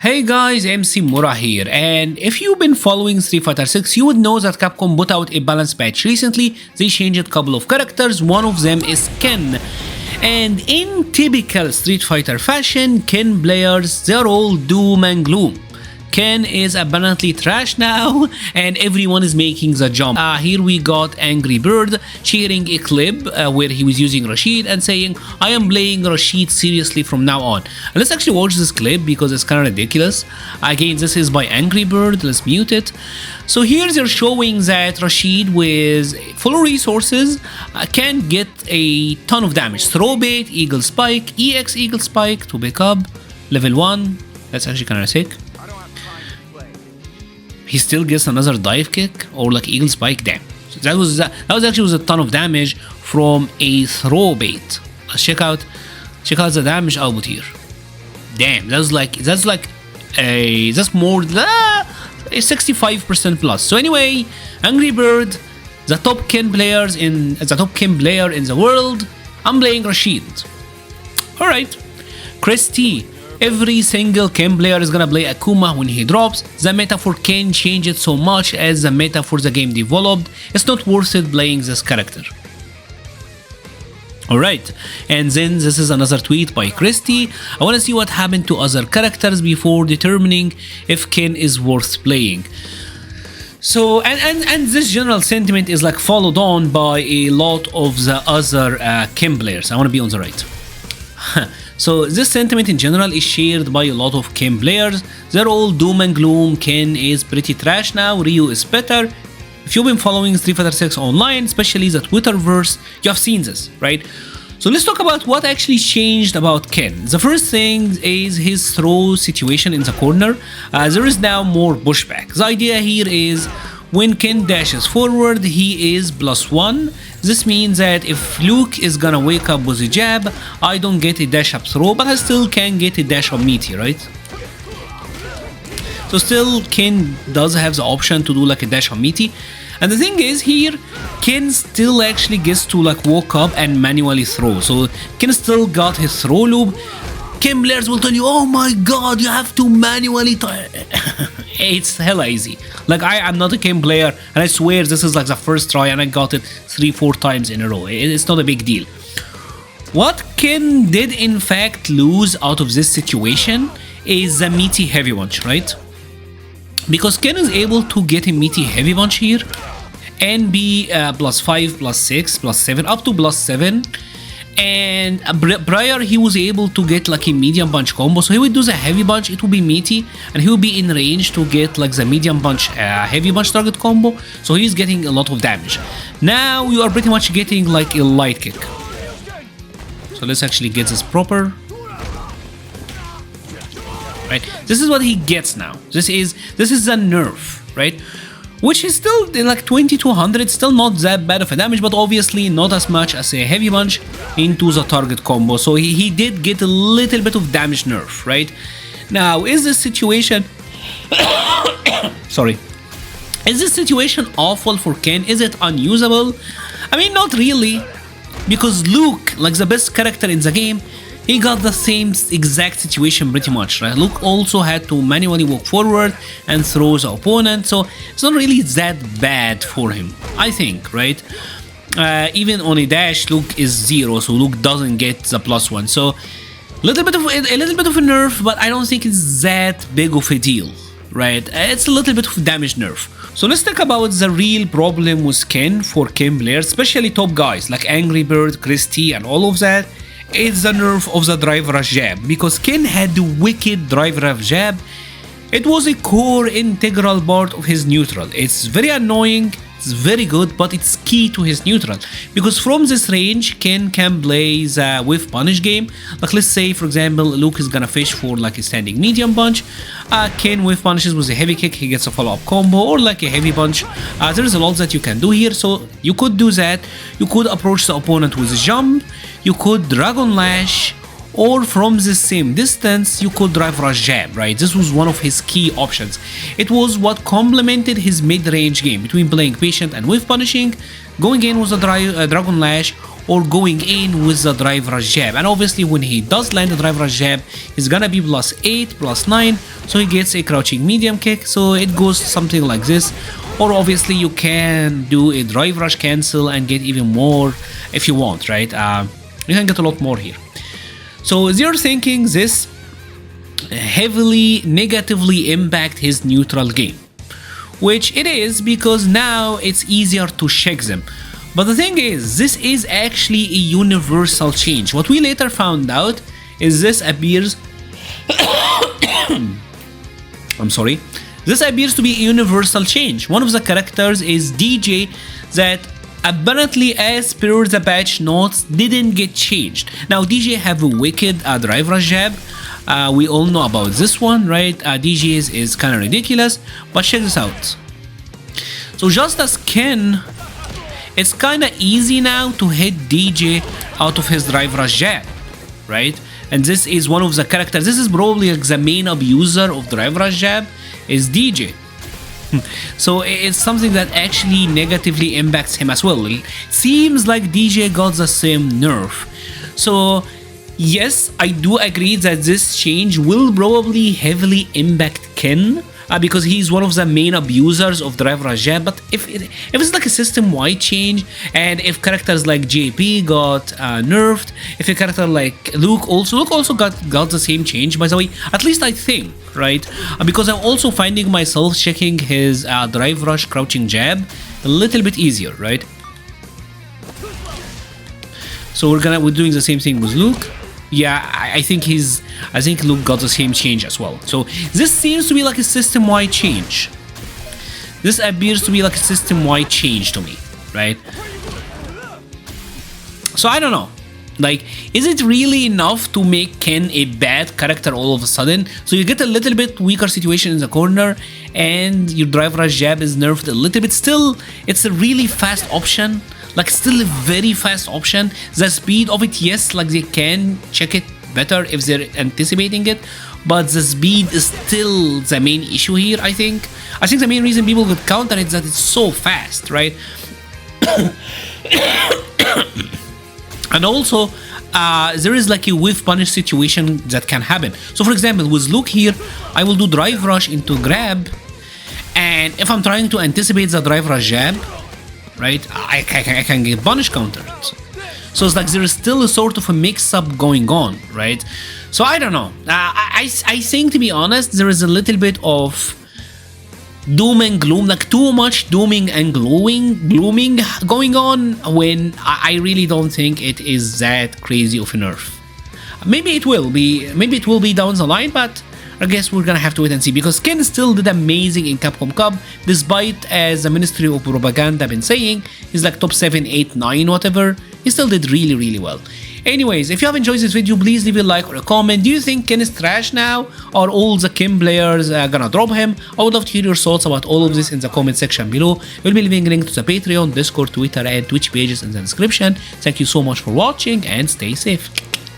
Hey guys, MC Mura here, and if you've been following Street Fighter 6, you would know that Capcom put out a balance patch recently. They changed a couple of characters, one of them is Ken. And in typical Street Fighter fashion, Ken players, they're all doom and gloom. Ken is apparently trash now, and everyone is making the jump. Here we got Angry Bird sharing a clip where he was using Rashid and saying, I am playing Rashid seriously from now on. And let's actually watch this clip because it's kind of ridiculous. Again, this is by Angry Bird, let's mute it. So here they're showing that Rashid with full resources can get a ton of damage. Throw bait, Eagle Spike, EX Eagle Spike to pick up, level 1, that's actually kind of sick. He still gets another dive kick or like Eagle Spike. Damn, so that was actually a ton of damage from a throw bait. Let's check out the damage output here. Damn, that's more than a 65% plus. So anyway, Angry Bird, the top Ken player in the world. I'm playing Rashid. All right, Chris T. Every single Ken player is gonna play Akuma when he drops. The meta for Ken changed so much as the meta for the game developed. It's not worth it playing this character. Alright, and then this is another tweet by Christy. I wanna see what happened to other characters before determining if Ken is worth playing. So, and this general sentiment is like followed on by a lot of the other Ken players. I wanna be on the right. So this sentiment in general is shared by a lot of Ken players. They're all doom and gloom. Ken is pretty trash now, Ryu is better. If you've been following Street Fighter 6 online, especially the Twitterverse, you have seen this, right? So let's talk about what actually changed about Ken. The first thing is his throw situation in the corner. There is now more pushback. The idea here is when Ken dashes forward, he is +1. This means that if Luke is gonna wake up with a jab, I don't get a dash up throw, but I still can get a dash up meaty, right? So still Ken does have the option to do like a dash up meaty. And the thing is here, Ken still actually gets to like walk up and manually throw. So Ken still got his throw loop. Ken players will tell you, oh my god, you have to manually it's hella easy. Like I'm not a Ken player and I swear this is like the first try and I got it 3-4 times in a row. It's not a big deal. What Ken did in fact lose out of this situation is the meaty heavy punch, right? Because Ken is able to get a meaty heavy punch here and be +5, +6, +7, up to +7. And prior he was able to get like a medium punch combo, so he would do the heavy punch, it would be meaty, and he would be in range to get like the medium punch heavy punch target combo, so he's getting a lot of damage. Now you are pretty much getting like a light kick. So let's actually get this proper. Right, this is what he gets now. This is the nerf, right? Which is still like 2200, still not that bad of a damage, but obviously not as much as a heavy punch into the target combo. So he did get a little bit of damage nerf, right? Now, is this situation sorry, is this situation awful for Ken? Is it unusable? I mean, not really, because Luke, like the best character in the game, he got the same exact situation pretty much, right? Luke also had to manually walk forward and throw the opponent, so it's not really that bad for him, I think, right? Even on a dash, Luke is 0, so Luke doesn't get the +1. So a little bit of a nerf, but I don't think it's that big of a deal, right? It's a little bit of damage nerf. So let's talk about the real problem with Ken for Ken players, especially top guys like Angry Bird, Christy, and all of that. It's the nerf of the drive rush jab, because Ken had the wicked drive rush jab. It was a core integral part of his neutral. It's very annoying, it's very good, but it's key to his neutral, because from this range Ken can play the whiff punish game. Like let's say for example Luke is gonna fish for like a standing medium punch, Ken whiff punishes with a heavy kick, he gets a follow-up combo, or like a heavy punch. There's a lot that you can do here, so you could do that. You could approach the opponent with a jump, you could Dragon Lash, or from the same distance you could drive rush jab, right? This was one of his key options. It was what complemented his mid-range game between playing patient and whiff punishing, going in with a Dragon Lash, or going in with the drive rush jab. And obviously when he does land the drive rush jab, he's gonna be +8, +9, so he gets a crouching medium kick. So it goes something like this. Or obviously you can do a drive rush cancel and get even more if you want, right? You can get a lot more here. So they're thinking this heavily negatively impact his neutral game, which it is, because now it's easier to check them. But the thing is, this is actually a universal change. What we later found out is this appears I'm sorry. This appears to be a universal change. One of the characters is DJ that apparently, as per the patch notes, didn't get changed. Now DJ have a wicked drive rush jab. We all know about this one, right? DJ's is kind of ridiculous, but check this out. So just as Ken, it's kind of easy now to hit DJ out of his drive rush jab, right? And this is one of the characters. This is probably like the main abuser of drive rush jab is DJ. So it's something that actually negatively impacts him as well. It seems like DJ got the same nerf. So yes, I do agree that this change will probably heavily impact Ken, because he's one of the main abusers of drive rush jab. But if it's like a system-wide change, and if characters like JP got nerfed, if a character like Luke also got the same change, by the way, at least I think, right? Because I'm also finding myself checking his drive rush crouching jab a little bit easier, right? So we're doing the same thing with Luke. Yeah, I think Luke got the same change as well. So this seems to be like a system-wide change. This appears to be like a system-wide change to me, right? So I don't know. Like, is it really enough to make Ken a bad character all of a sudden? So you get a little bit weaker situation in the corner, and your drive rush jab is nerfed a little bit. Still, it's a really fast option. Like, still a very fast option. The speed of it, yes, like they can check it better if they're anticipating it, but the speed is still the main issue here, I think. I think the main reason people would counter it is that it's so fast, right? And also, there is like a whiff punish situation that can happen. So for example, with Luke here, I will do drive rush into grab, and if I'm trying to anticipate the drive rush jab, right, I can get punish countered. So it's like there is still a sort of a mix-up going on, right? So I don't know. I think, to be honest, there is a little bit of doom and gloom, like too much dooming and glooming going on, when I really don't think it is that crazy of a nerf. Maybe it will be down the line, but I guess we're gonna have to wait and see, because Ken still did amazing in Capcom Cup, despite, as the Ministry of Propaganda been saying, he's like top 7, 8, 9, whatever. He still did really, really well. Anyways, if you have enjoyed this video, please leave a like or a comment. Do you think Ken is trash now? Are all the Ken players gonna drop him? I would love to hear your thoughts about all of this in the comment section below. We'll be leaving a link to the Patreon, Discord, Twitter, and Twitch pages in the description. Thank you so much for watching, and stay safe.